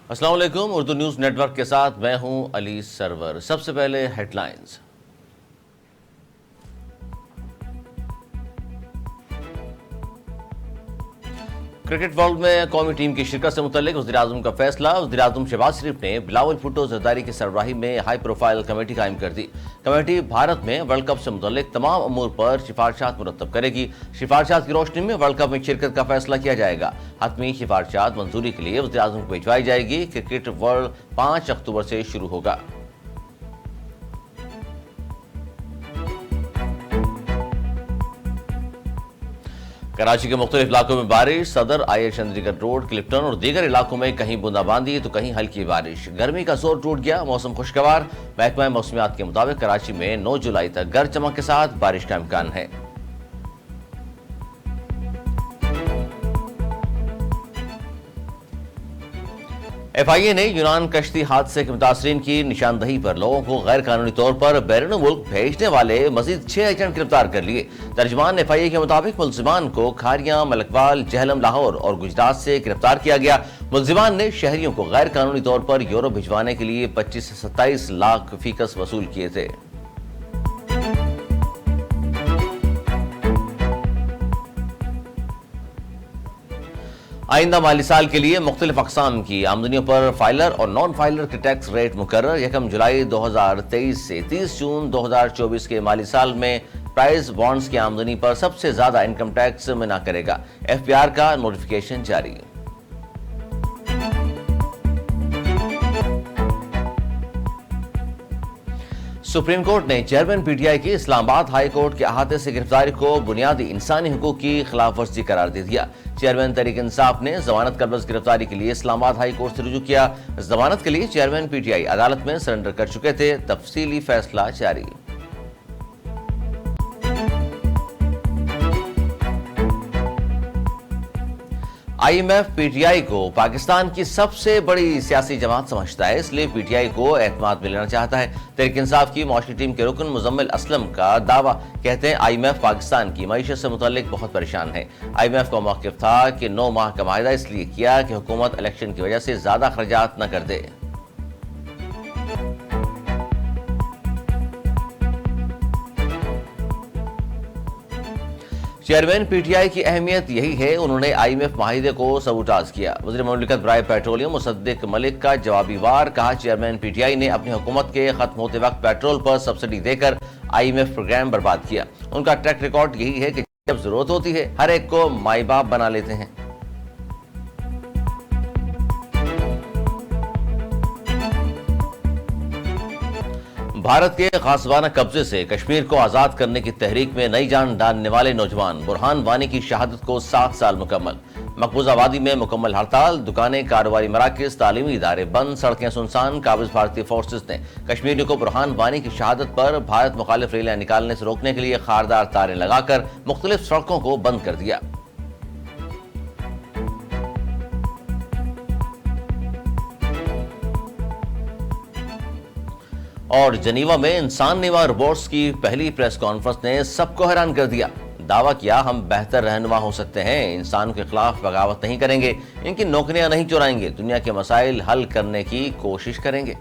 السلام علیکم، Urdu news net work کے ساتھ میں ہوں علی سرور۔ سب سے پہلے ہیڈ لائنز۔ کرکٹ ورلڈ میں قومی ٹیم کی شرکت سے متعلق وزیراعظم کا فیصلہ۔ وزیراعظم شہباز شریف نے بلاول بھٹو زرداری کی سربراہی میں ہائی پروفائل کمیٹی قائم کر دی۔ کمیٹی بھارت میں ورلڈ کپ سے متعلق تمام امور پر سفارشات مرتب کرے گی۔ سفارشات کی روشنی میں ورلڈ کپ میں شرکت کا فیصلہ کیا جائے گا۔ حتمی سفارشات منظوری کے لیے وزیراعظم کو بھجوائی جائے گی۔ کرکٹ ورلڈ 5 اکتوبر سے شروع ہوگا۔ کراچی کے مختلف علاقوں میں بارش۔ صدر آئے چندی گڑھ روڈ، کلپٹن اور دیگر علاقوں میں کہیں بوندا باندی تو کہیں ہلکی بارش۔ گرمی کا زور ٹوٹ گیا، موسم خوشگوار۔ محکمہ موسمیات کے مطابق کراچی میں 9 جولائی تک گرج چمک کے ساتھ بارش کا امکان ہے۔ ایف آئی اے نے یونان کشتی حادثے کے متاثرین کی نشاندہی پر لوگوں کو غیر قانونی طور پر بیرون ملک بھیجنے والے مزید 6 ایجنٹ گرفتار کر لیے۔ ترجمان ایف آئی اے کے مطابق ملزمان کو کھاریاں، ملکوال، جہلم، لاہور اور گجرات سے گرفتار کیا گیا۔ ملزمان نے شہریوں کو غیر قانونی طور پر یورپ بھجوانے کے لیے 25 سے 27 لاکھ فیکس وصول کیے تھے۔ آئندہ مالی سال کے لیے مختلف اقسام کی آمدنیوں پر فائلر اور نان فائلر کے ٹیکس ریٹ مقرر۔ 1 جولائی 2023 سے 30 جون 2024 کے مالی سال میں پرائز بانڈز کی آمدنی پر سب سے زیادہ انکم ٹیکس منع کرے گا۔ ایف بی آر کا نوٹیفیکیشن جاری۔ سپریم کورٹ نے چیئرمین پی ٹی آئی کی اسلام آباد ہائی کورٹ کے احاطے سے گرفتاری کو بنیادی انسانی حقوق کی خلاف ورزی قرار دے دیا۔ چیئرمین تحریک انصاف نے ضمانت قبل گرفتاری کے لیے اسلام آباد ہائی کورٹ سے رجوع کیا۔ ضمانت کے لیے چیئرمین پی ٹی آئی عدالت میں سرنڈر کر چکے تھے۔ تفصیلی فیصلہ جاری۔ I M F P T I کو پاکستان کی سب سے بڑی سیاسی جماعت سمجھتا ہے، اس لیے پی ٹی آئی کو اعتماد میں لینا چاہتا ہے۔ تحریک انصاف کی معاشی ٹیم کے رکن مزمل اسلم کا دعویٰ، کہتے ہیں آئی ایم ایف پاکستان کی معیشت سے متعلق بہت پریشان ہے۔ آئی ایم ایف کا موقف تھا کہ 9 ماہ کا معاہدہ اس لیے کیا کہ حکومت الیکشن کی وجہ سے زیادہ اخراجات نہ کر دے۔ چیئرمین پی ٹی آئی کی اہمیت یہی ہے، انہوں نے آئی ایم ایف معاہدے کو سبوٹاژ کیا۔ وزیر مملکت برائے پیٹرولیم مصدق ملک کا جوابی وار، کہا چیئرمین پی ٹی آئی نے اپنی حکومت کے ختم ہوتے وقت پیٹرول پر سبسڈی دے کر آئی ایم ایف پروگرام برباد کیا۔ ان کا ٹریک ریکارڈ یہی ہے کہ جب ضرورت ہوتی ہے ہر ایک کو مائی باپ بنا لیتے ہیں۔ بھارت کے غاصبانہ قبضے سے کشمیر کو آزاد کرنے کی تحریک میں نئی جان ڈالنے والے نوجوان برہان وانی کی شہادت کو 7 سال مکمل۔ مقبوضہ وادی میں مکمل ہڑتال، دکانیں، کاروباری مراکز، تعلیمی ادارے بند، سڑکیں سنسان۔ قابض بھارتی فورسز نے کشمیریوں کو برہان وانی کی شہادت پر بھارت مخالف ریلیاں نکالنے سے روکنے کے لیے خاردار تاریں لگا کر مختلف سڑکوں کو بند کر دیا۔ اور جنیوا میں انسان نیوا روبوٹس کی پہلی پریس کانفرنس نے سب کو حیران کر دیا۔ دعویٰ کیا ہم بہتر رہنما ہو سکتے ہیں، انسانوں کے خلاف بغاوت نہیں کریں گے، ان کی نوکریاں نہیں چرائیں گے، دنیا کے مسائل حل کرنے کی کوشش کریں گے۔